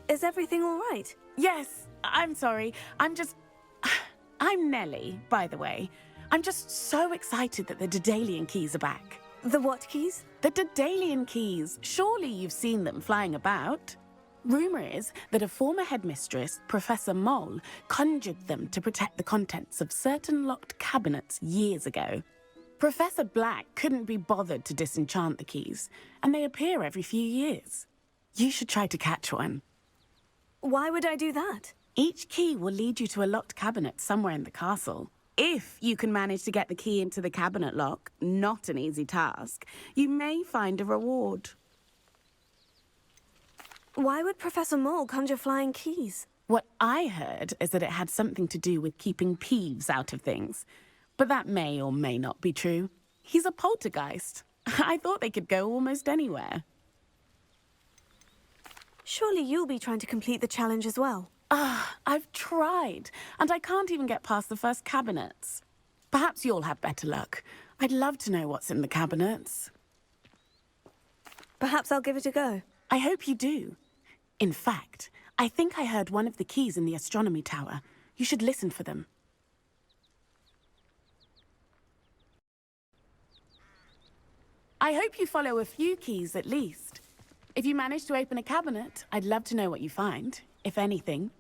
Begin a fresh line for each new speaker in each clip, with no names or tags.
Is everything all right?
Yes, I'm sorry. I'm Nellie, by the way. I'm just so excited that the Daedalian keys are back.
The what keys?
The Daedalian keys. Surely you've seen them flying about. Rumour is that a former headmistress, Professor Mole, conjured them to protect the contents of certain locked cabinets years ago. Professor Black couldn't be bothered to disenchant the keys, and they appear every few years. You should try to catch one.
Why would I do that?
Each key will lead you to a locked cabinet somewhere in the castle. If you can manage to get the key into the cabinet lock, not an easy task, you may find a reward.
Why would Professor Mole conjure flying keys?
What I heard is that it had something to do with keeping Peeves out of things. But that may or may not be true. He's a poltergeist. I thought they could go almost anywhere.
Surely you'll be trying to complete the challenge as well.
I've tried, and I can't even get past the first cabinets. Perhaps you'll have better luck. I'd love to know what's in the cabinets.
Perhaps I'll give it a go.
I hope you do. In fact, I think I heard one of the keys in the astronomy tower. You should listen for them. I hope you follow a few keys at least. If you manage to open a cabinet, I'd love to know what you find, if anything.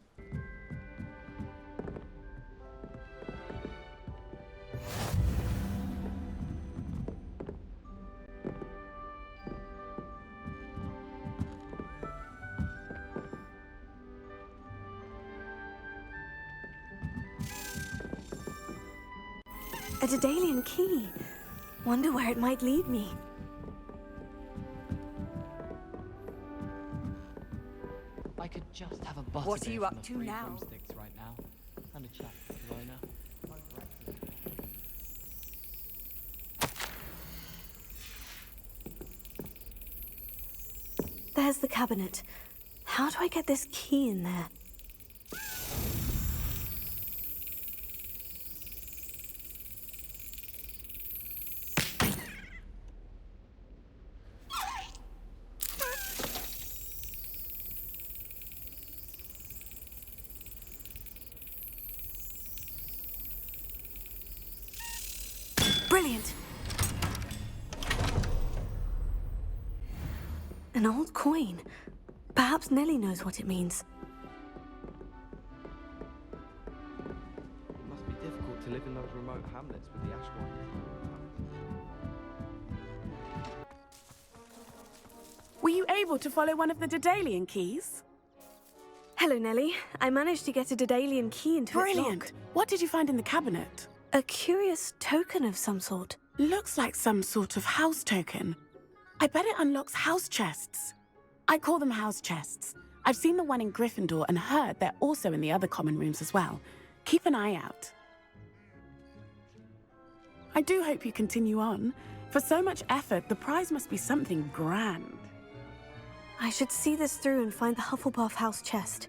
A Daedalian key. Wonder where it might lead me.
I could just have a bus.
What are you up to now?
Broomsticks right now, and a chat with Lona.
There's the cabinet. How do I get this key in there? Brilliant! An old coin. Perhaps Nellie knows what it means.
It must be difficult to live in those remote hamlets with the ash wine.
Were you able to follow one of the Daedalian keys?
Hello, Nellie. I managed to get a Daedalian key into its
Brilliant!
lock.
What did you find in the cabinet?
A curious token of some sort.
Looks like some sort of house token. I bet it unlocks house chests. I call them house chests. I've seen the one in Gryffindor and heard they're also in the other common rooms as well. Keep an eye out. I do hope you continue on. For so much effort, the prize must be something grand.
I should see this through and find the Hufflepuff house chest.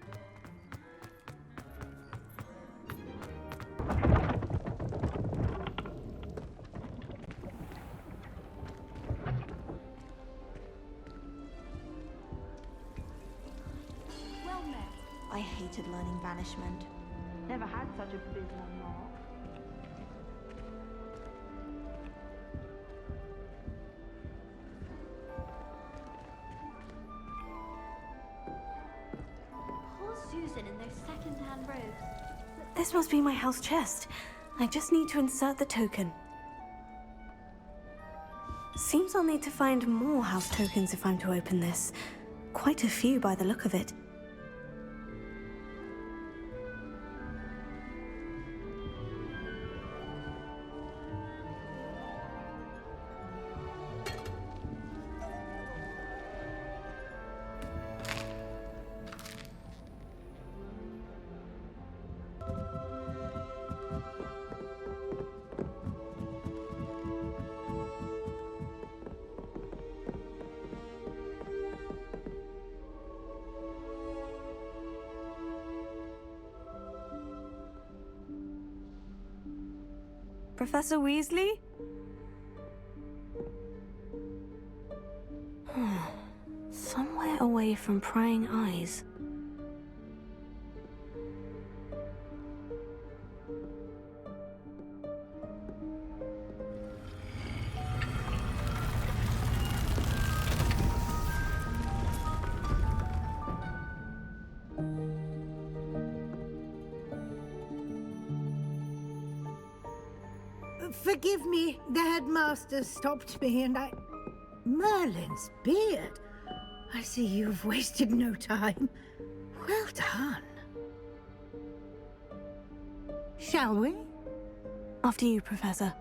I hated learning banishment. Never had such a abysmal mark.
Poor Susan in those second-hand robes.
This must be my house chest. I just need to insert the token. Seems I'll need to find more house tokens if I'm to open this. Quite a few by the look of it. Professor Weasley? Somewhere away from prying eyes.
forgive me. The headmaster stopped me and I... Merlin's beard. I see you've wasted no time. Well done. Shall we?
After you, Professor.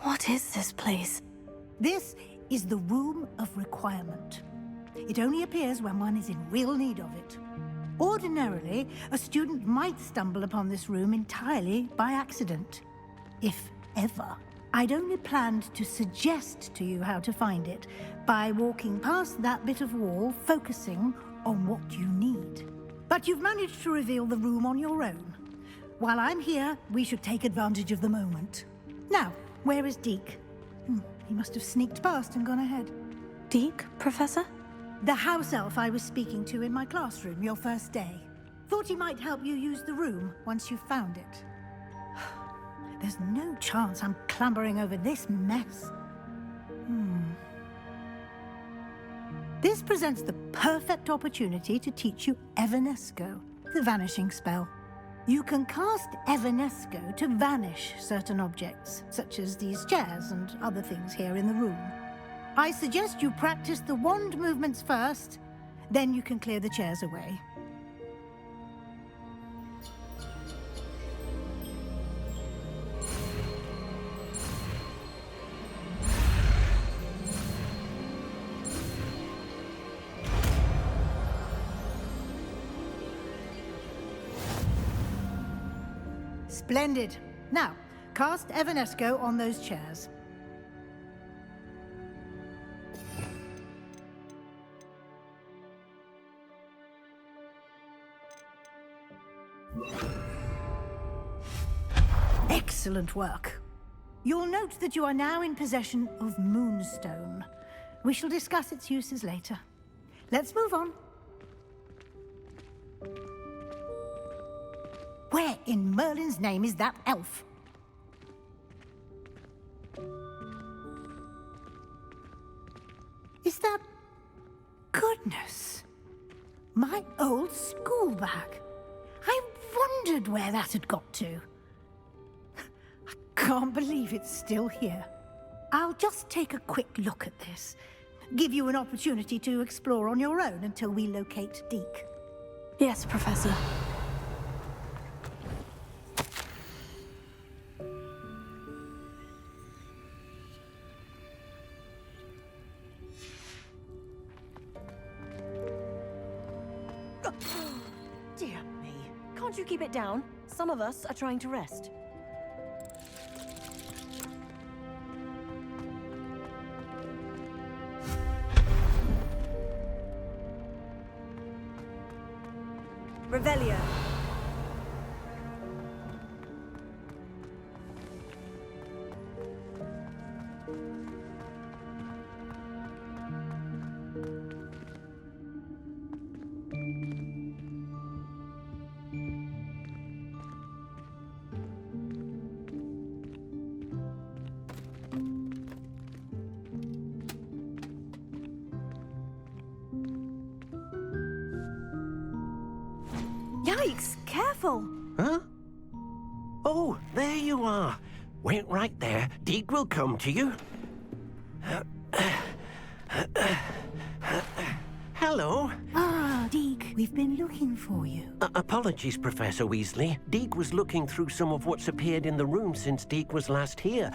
What is this place?
This is the Room of Requirement. It only appears when one is in real need of it. Ordinarily, a student might stumble upon this room entirely by accident. If ever. I'd only planned to suggest to you how to find it by walking past that bit of wall, focusing on what you need. But you've managed to reveal the room on your own. While I'm here, we should take advantage of the moment. Now, where is Deke? He must have sneaked past and gone ahead.
Deke, Professor?
The house elf I was speaking to in my classroom your first day. Thought he might help you use the room once you found it. There's no chance I'm clambering over this mess. This presents the perfect opportunity to teach you Evanesco, the vanishing spell. You can cast Evanesco to vanish certain objects, such as these chairs and other things here in the room. I suggest you practice the wand movements first, then you can clear the chairs away. Splendid. Now, cast Evanesco on those chairs. Excellent work. You'll note that you are now in possession of Moonstone. We shall discuss its uses later. Let's move on. Where in Merlin's name is that elf? Is that... Goodness! My old school bag. I wondered where that had got to. I can't believe it's still here. I'll just take a quick look at this. Give you an opportunity to explore on your own until we locate Deke.
Yes, Professor.
Dear me. Can't you keep it down? Some of us are trying to rest. Revelio.
Yikes! Careful!
Huh? Oh, there you are. Wait right there. Deke will come to you. Hello.
Ah, Deke, we've been looking for you.
Apologies, Professor Weasley. Deke was looking through some of what's appeared in the room since Deke was last here.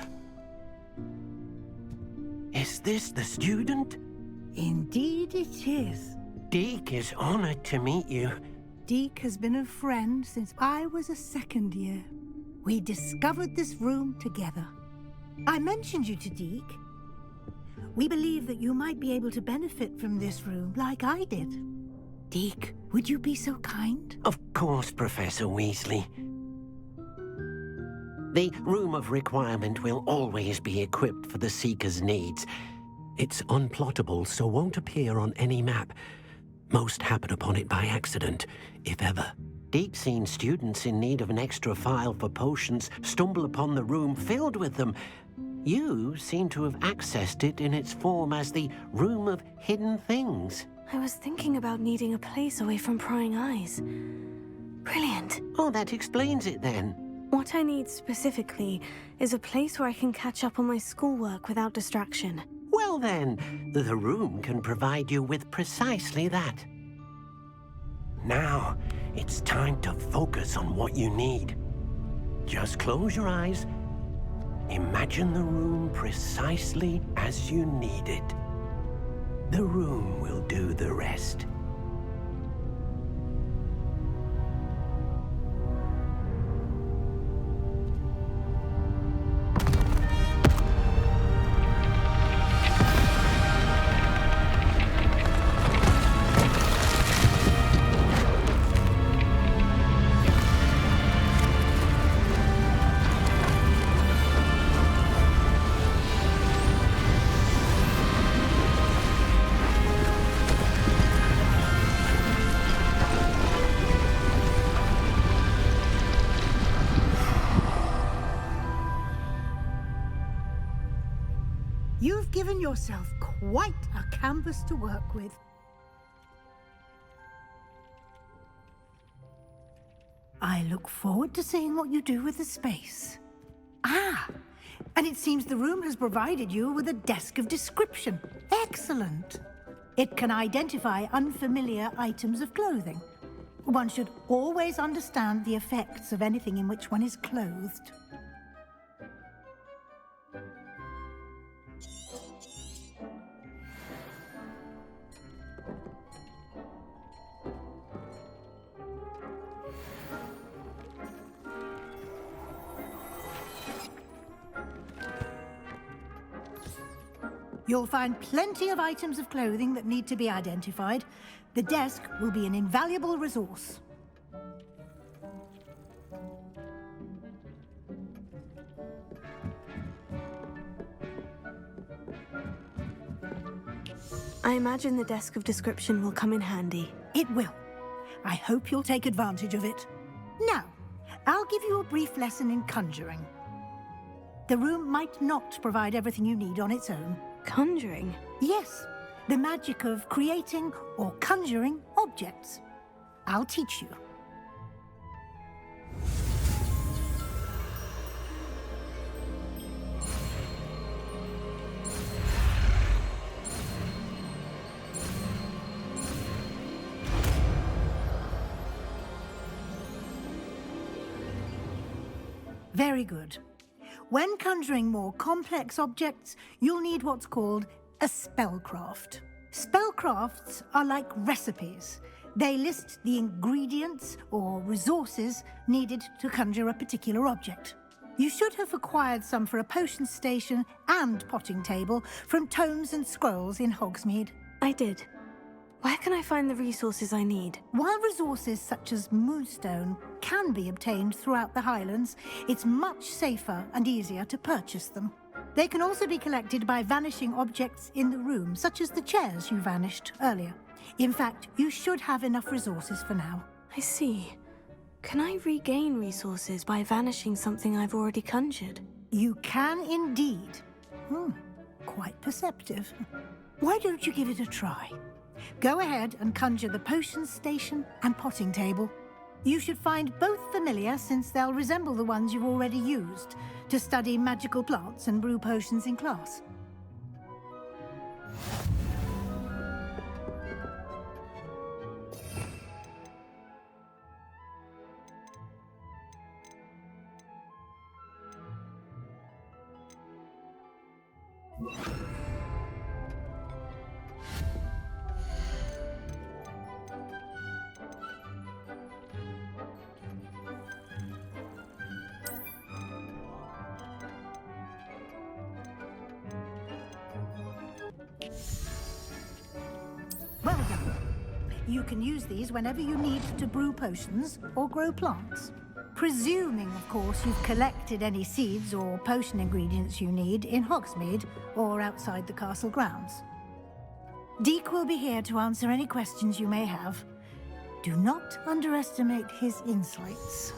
Is this the student?
Indeed it is.
Deke is honored to meet you.
Deke has been a friend since I was a second year. We discovered this room together. I mentioned you to Deke. We believe that you might be able to benefit from this room like I did. Deke, would you be so kind?
Of course, Professor Weasley. The Room of Requirement will always be equipped for the Seeker's needs. It's unplottable, so won't appear on any map. Most happen upon it by accident, if ever. Deke's seen students in need of an extra file for potions stumble upon the room filled with them, You seem to have accessed it in its form as the Room of Hidden Things.
I was thinking about needing a place away from prying eyes. Brilliant.
Oh, that explains it then.
What I need specifically is a place where I can catch up on my schoolwork without distraction.
Well then, the room can provide you with precisely that. Now, it's time to focus on what you need. Just close your eyes. Imagine the room precisely as you need it. The room will do the rest.
You've given yourself quite a canvas to work with. I look forward to seeing what you do with the space. Ah, and it seems the room has provided you with a desk of description. Excellent. It can identify unfamiliar items of clothing. One should always understand the effects of anything in which one is clothed. You'll find plenty of items of clothing that need to be identified. The desk will be an invaluable resource.
I imagine the desk of description will come in handy.
It will. I hope you'll take advantage of it. Now, I'll give you a brief lesson in conjuring. The room might not provide everything you need on its own.
Conjuring?
Yes, the magic of creating or conjuring objects. I'll teach you. Very good. When conjuring more complex objects, you'll need what's called a spellcraft. Spellcrafts are like recipes. They list the ingredients or resources needed to conjure a particular object. You should have acquired some for a potion station and potting table from tomes and scrolls in Hogsmeade.
I did. Where can I find the resources I need?
While resources such as moonstone can be obtained throughout the Highlands, it's much safer and easier to purchase them. They can also be collected by vanishing objects in the room, such as the chairs you vanished earlier. In fact, you should have enough resources for now.
I see. Can I regain resources by vanishing something I've already conjured?
You can indeed. Quite perceptive. Why don't you give it a try? Go ahead and conjure the potion station and potting table. You should find both familiar, since they'll resemble the ones you've already used to study magical plants and brew potions in class. Well done. You can use these whenever you need to brew potions or grow plants. Presuming, of course, you've collected any seeds or potion ingredients you need in Hogsmeade or outside the castle grounds. Deek will be here to answer any questions you may have. Do not underestimate his insights.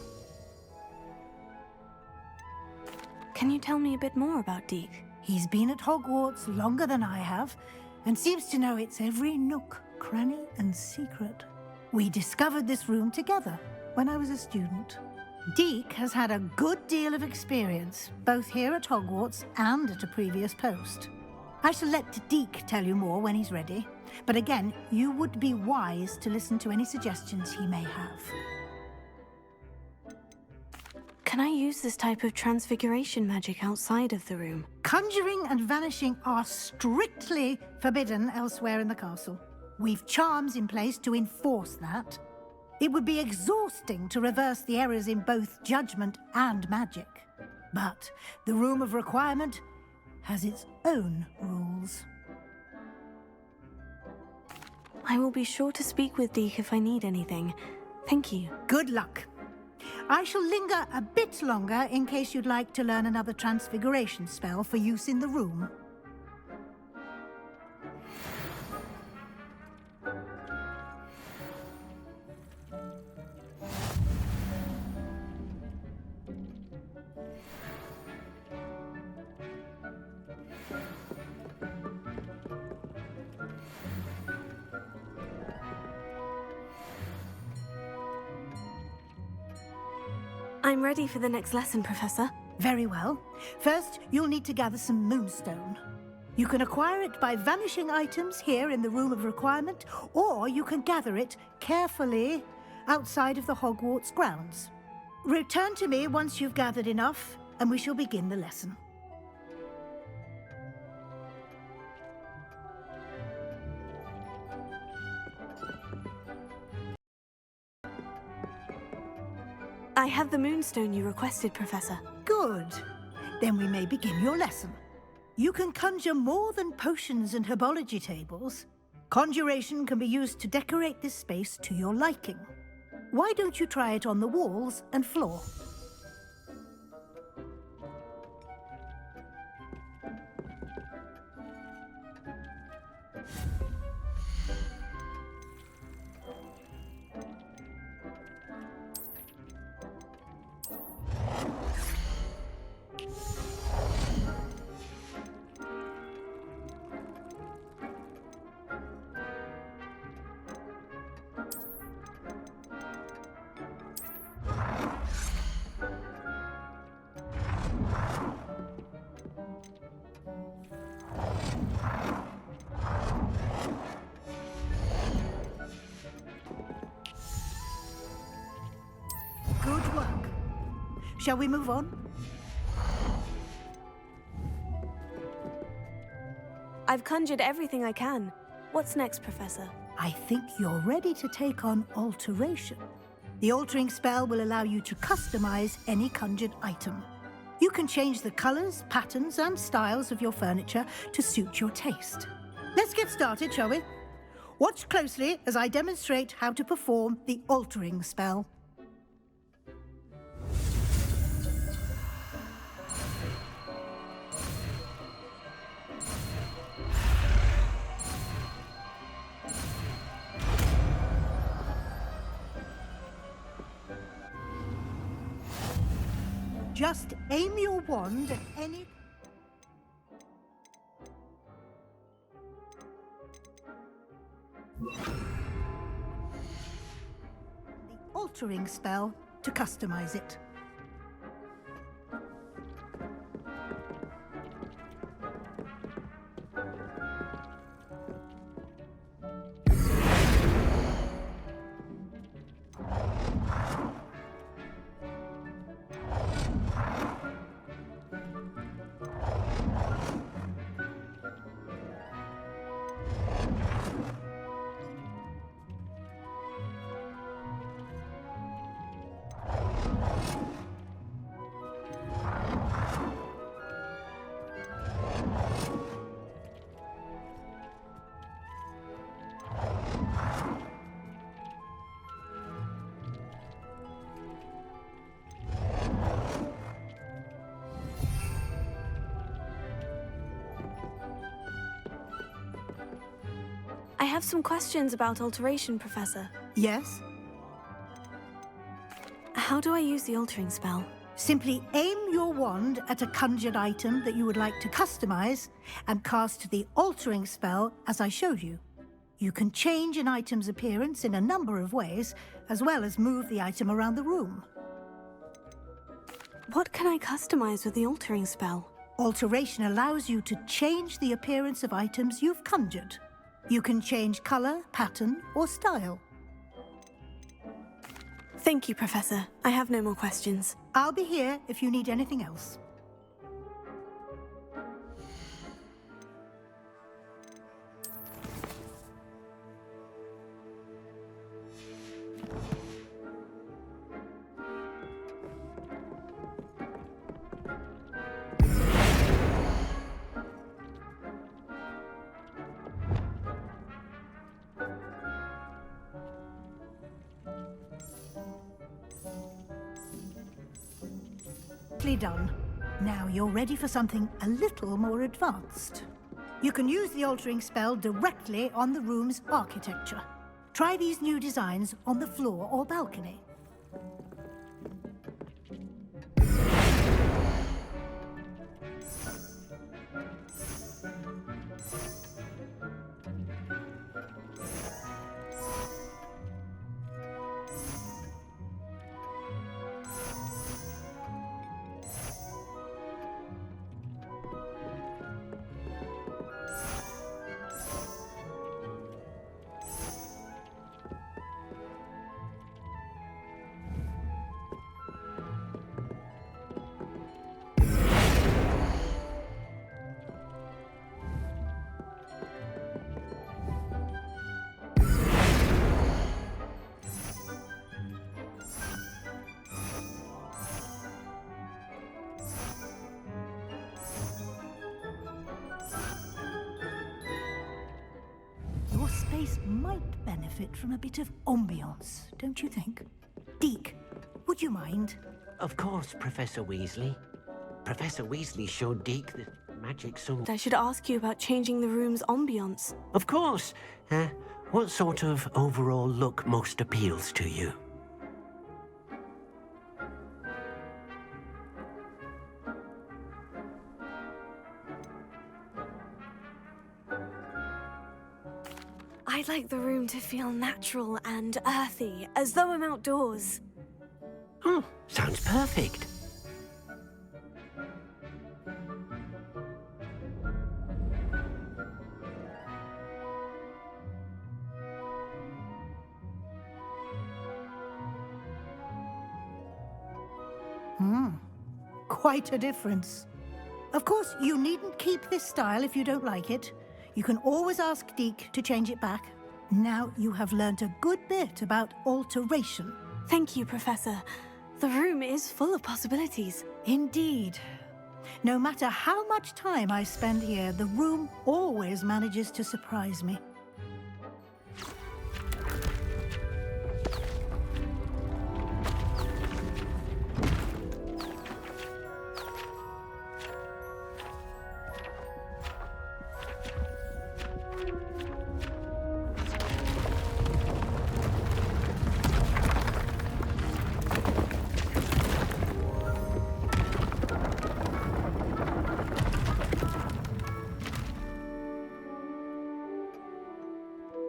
Can you tell me a bit more about Deke?
He's been at Hogwarts longer than I have, and seems to know its every nook, cranny, and secret. We discovered this room together when I was a student. Deke has had a good deal of experience, both here at Hogwarts and at a previous post. I shall let Deke tell you more when he's ready, but again, you would be wise to listen to any suggestions he may have.
Can I use this type of transfiguration magic outside of the room?
Conjuring and vanishing are strictly forbidden elsewhere in the castle. We've charms in place to enforce that. It would be exhausting to reverse the errors in both judgment and magic. But the Room of Requirement has its own rules.
I will be sure to speak with Deke if I need anything. Thank you.
Good luck. I shall linger a bit longer in case you'd like to learn another transfiguration spell for use in the room.
I'm ready for the next lesson, Professor.
Very well. First, you'll need to gather some moonstone. You can acquire it by vanishing items here in the Room of Requirement, or you can gather it carefully outside of the Hogwarts grounds. Return to me once you've gathered enough, and we shall begin the lesson.
I have the moonstone you requested, Professor.
Good. Then we may begin your lesson. You can conjure more than potions and herbology tables. Conjuration can be used to decorate this space to your liking. Why don't you try it on the walls and floor? Good work. Shall we move on?
I've conjured everything I can. What's next, Professor?
I think you're ready to take on alteration. The altering spell will allow you to customize any conjured item. You can change the colors, patterns, and styles of your furniture to suit your taste. Let's get started, shall we? Watch closely as I demonstrate how to perform the altering spell. Just aim your wand at any... the altering spell to customize it.
I have some questions about alteration, Professor.
Yes?
How do I use the altering spell?
Simply aim your wand at a conjured item that you would like to customize and cast the altering spell as I showed you. You can change an item's appearance in a number of ways, as well as move the item around the room.
What can I customize with the altering spell?
Alteration allows you to change the appearance of items you've conjured. You can change color, pattern, or style.
Thank you, Professor. I have no more questions.
I'll be here if you need anything else. Done. Now you're ready for something a little more advanced. You can use the altering spell directly on the room's architecture. Try these new designs on the floor or balcony. Your space might benefit from a bit of ambiance, don't you think? Deke, would you mind?
Of course, Professor Weasley. Professor Weasley showed Deke the magic sword.
I should ask you about changing the room's ambience.
Of course. What sort of overall look most appeals to you?
I'd like the room to feel natural and earthy, as though I'm outdoors.
Oh, sounds perfect.
Quite a difference. Of course, you needn't keep this style if you don't like it. You can always ask Deke to change it back. Now you have learnt a good bit about alteration.
Thank you, Professor. The room is full of possibilities.
Indeed. No matter how much time I spend here, the room always manages to surprise me.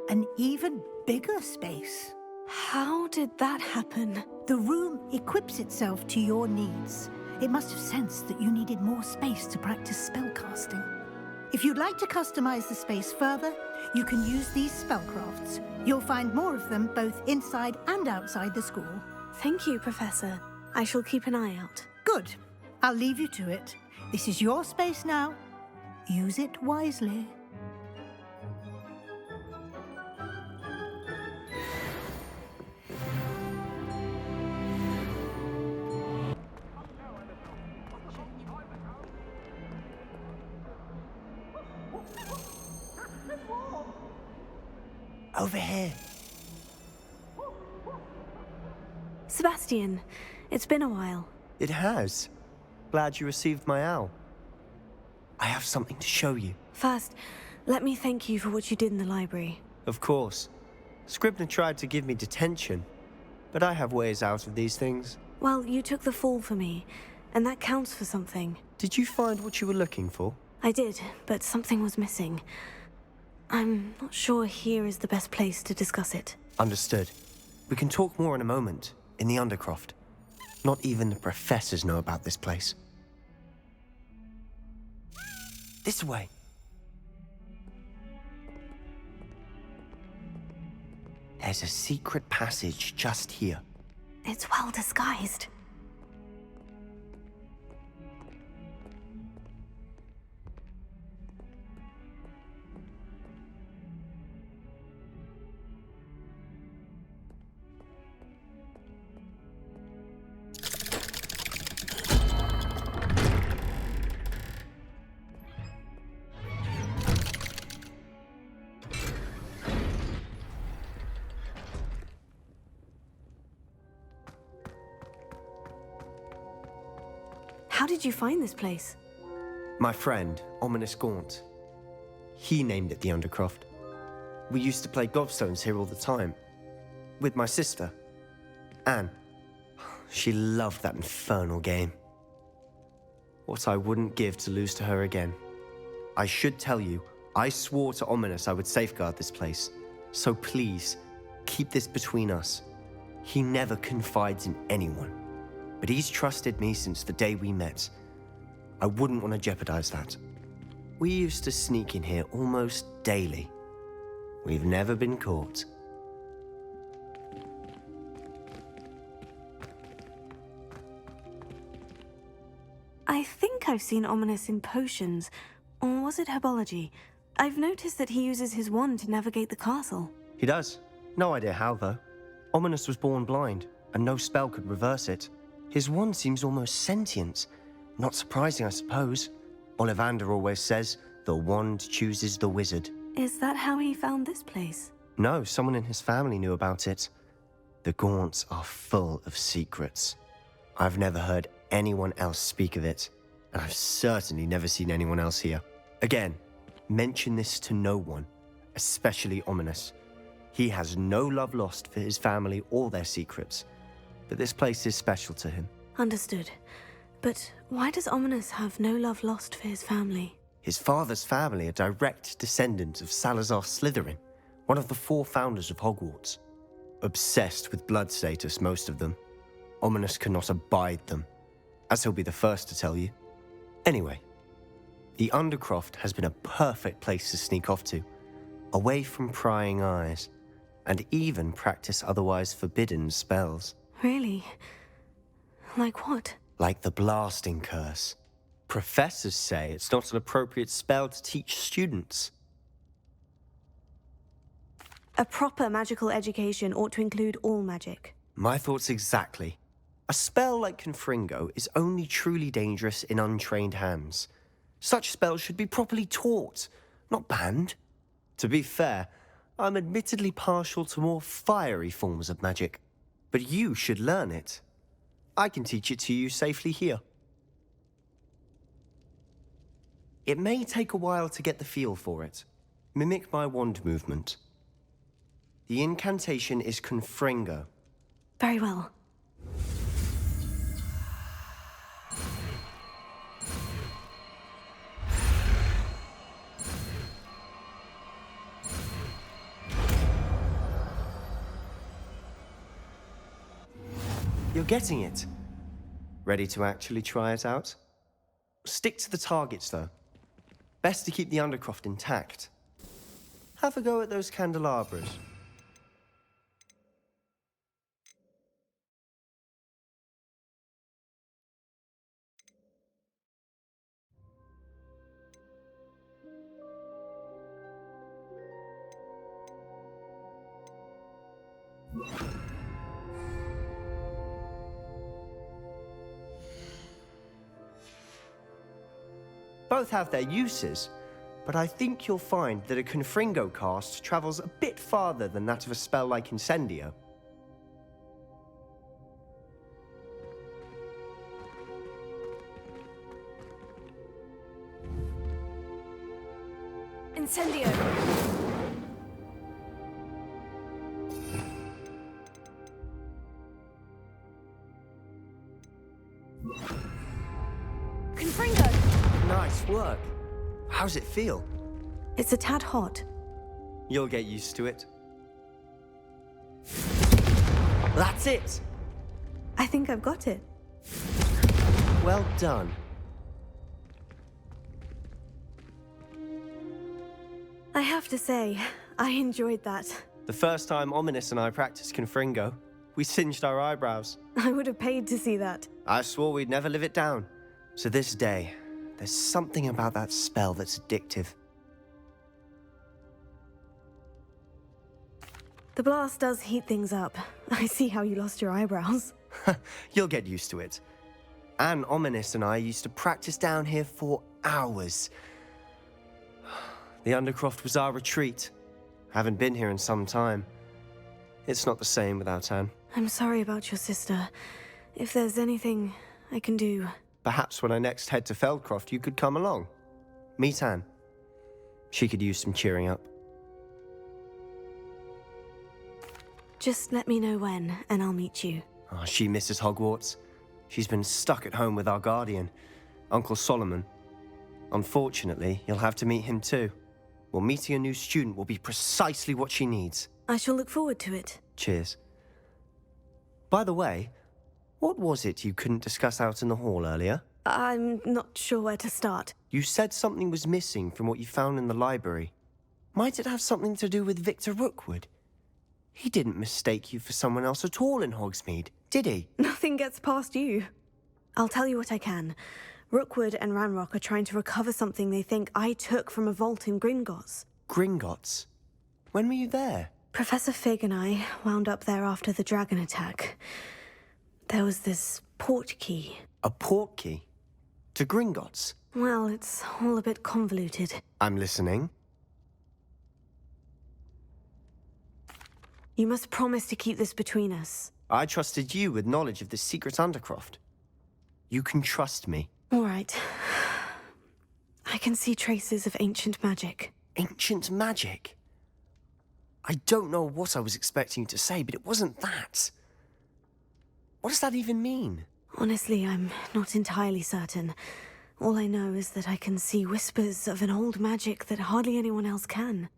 An even bigger space.
How did that happen?
The room equips itself to your needs. It must have sensed that you needed more space to practice spellcasting. If you'd like to customize the space further, you can use these spellcrafts. You'll find more of them both inside and outside the school.
Thank you, Professor. I shall keep an eye out.
Good. I'll leave you to it. This is your space now. Use it wisely.
Over here.
Sebastian, it's been a while.
It has. Glad you received my owl. I have something to show you.
First, let me thank you for what you did in the library.
Of course. Scribner tried to give me detention, but I have ways out of these things.
Well, you took the fall for me, and that counts for something.
Did you find what you were looking for?
I did, but something was missing. I'm not sure here is the best place to discuss it.
Understood. We can talk more in a moment, in the Undercroft. Not even the professors know about this place. This way. There's a secret passage just here.
It's well disguised. How did you find this place?
My friend, Ominous Gaunt. He named it the Undercroft. We used to play gobstones here all the time. With my sister, Anne. She loved that infernal game. What I wouldn't give to lose to her again. I should tell you, I swore to Ominous I would safeguard this place. So please, keep this between us. He never confides in anyone. But he's trusted me since the day we met. I wouldn't want to jeopardize that. We used to sneak in here almost daily. We've never been caught.
I think I've seen Ominous in potions. Or was it herbology? I've noticed that he uses his wand to navigate the castle.
He does. No idea how, though. Ominous was born blind, and no spell could reverse it. His wand seems almost sentient. Not surprising, I suppose. Ollivander always says, the wand chooses the wizard.
Is that how he found this place?
No, someone in his family knew about it. The Gaunts are full of secrets. I've never heard anyone else speak of it, and I've certainly never seen anyone else here. Again, mention this to no one, especially Ominous. He has no love lost for his family or their secrets. But this place is special to him.
Understood. But why does Ominous have no love lost for his family?
His father's family are direct descendants of Salazar Slytherin, one of the 4 founders of Hogwarts. Obsessed with blood status, most of them. Ominous cannot abide them, as he'll be the first to tell you. Anyway, the Undercroft has been a perfect place to sneak off to, away from prying eyes, and even practice otherwise forbidden spells.
Really? Like what?
Like the blasting curse. Professors say it's not an appropriate spell to teach students.
A proper magical education ought to include all magic.
My thoughts exactly. A spell like Confringo is only truly dangerous in untrained hands. Such spells should be properly taught, not banned. To be fair, I'm admittedly partial to more fiery forms of magic. But you should learn it. I can teach it to you safely here. It may take a while to get the feel for it. Mimic my wand movement. The incantation is Confringo.
Very well.
You're getting it. Ready to actually try it out? Stick to the targets, though. Best to keep the Undercroft intact. Have a go at those candelabras. Both have their uses, but I think you'll find that a Confringo cast travels a bit farther than that of a spell like Incendio.
Incendio!
nice work. How's it feel?
It's a tad hot.
You'll get used to it. That's it!
I think I've got it.
Well done.
I have to say, I enjoyed that.
The first time Ominous and I practiced Confringo, we singed our eyebrows.
I would have paid to see that.
I swore we'd never live it down. To this day, there's something about that spell that's addictive.
The blast does heat things up. I see how you lost your eyebrows.
You'll get used to it. Anne, Ominous and I used to practice down here for hours. The Undercroft was our retreat. Haven't been here in some time. It's not the same without Anne.
I'm sorry about your sister. If there's anything I can do...
Perhaps when I next head to Feldcroft, you could come along. Meet Anne. She could use some cheering up.
Just let me know when, and I'll meet you.
Oh, she misses Hogwarts. She's been stuck at home with our guardian, Uncle Solomon. Unfortunately, you'll have to meet him too. Well, meeting a new student will be precisely what she needs.
I shall look forward to it.
Cheers. By the way, what was it you couldn't discuss out in the hall earlier?
I'm not sure where to start.
You said something was missing from what you found in the library. Might it have something to do with Victor Rookwood? He didn't mistake you for someone else at all in Hogsmeade, did he?
Nothing gets past you. I'll tell you what I can. Rookwood and Ranrock are trying to recover something they think I took from a vault in Gringotts.
Gringotts? When were you there?
Professor Fig and I wound up there after the dragon attack. There was this port key.
A port key? To Gringotts?
Well, it's all a bit convoluted.
I'm listening.
You must promise to keep this between us.
I trusted you with knowledge of the secret Undercroft. You can trust me.
All right. I can see traces of ancient magic.
Ancient magic? I don't know what I was expecting you to say, but it wasn't that. What does that even mean?
Honestly, I'm not entirely certain. All I know is that I can see whispers of an old magic that hardly anyone else can.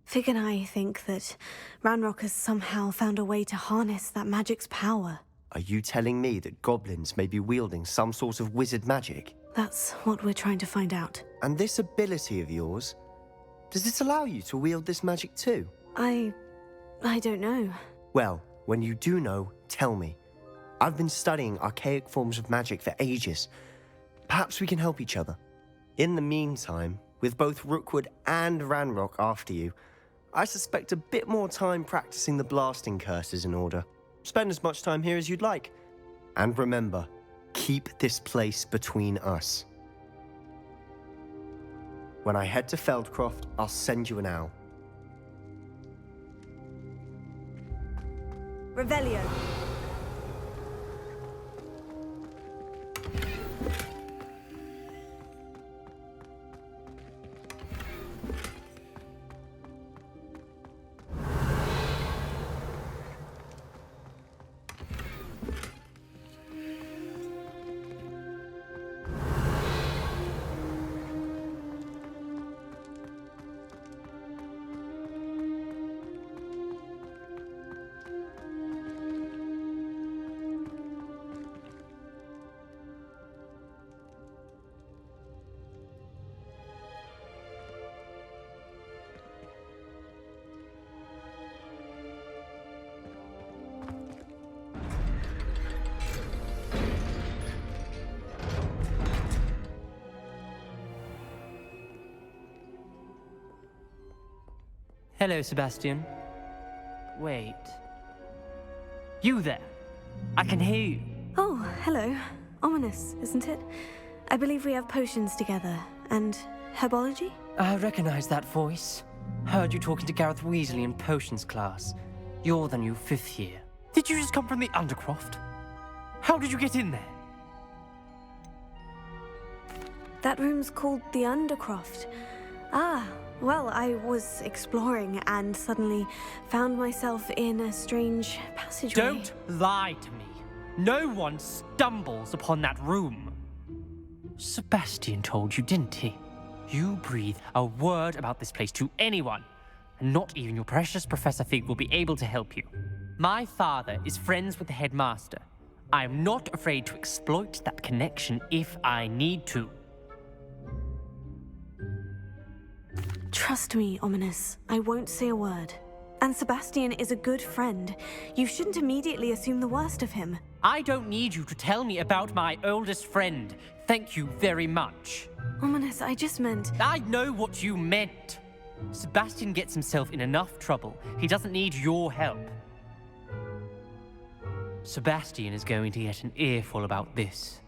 Fig and I think that Ranrock has somehow found a way to harness that magic's power.
Are you telling me that goblins may be wielding some sort of wizard magic?
That's what we're trying to find out.
And this ability of yours, does it allow you to wield this magic too?
I don't know.
Well, when you do know, tell me. I've been studying archaic forms of magic for ages. Perhaps we can help each other. In the meantime, with both Rookwood and Ranrock after you, I suspect a bit more time practicing the blasting curse is in order. Spend as much time here as you'd like. And remember, keep this place between us. When I head to Feldcroft, I'll send you an owl.
Revelio.
Hello, Sebastian. Wait. You there? I can hear you.
Oh, hello. Ominous, isn't it? I believe we have potions together. And herbology?
I recognize that voice. Heard you talking to Gareth Weasley in potions class. You're the new 5th year. Did you just come from the Undercroft? How did you get in there?
That room's called the Undercroft. Ah, well, I was exploring and suddenly found myself in a strange passageway.
Don't lie to me. No one stumbles upon that room. Sebastian told you, didn't he? You breathe a word about this place to anyone, and not even your precious Professor Fig will be able to help you. My father is friends with the headmaster. I am not afraid to exploit that connection if I need to.
Trust me, Ominous. I won't say a word. And Sebastian is a good friend. You shouldn't immediately assume the worst of him.
I don't need you to tell me about my oldest friend. Thank you very much.
Ominous, I just meant...
I know what you meant. Sebastian gets himself in enough trouble. He doesn't need your help. Sebastian is going to get an earful about this.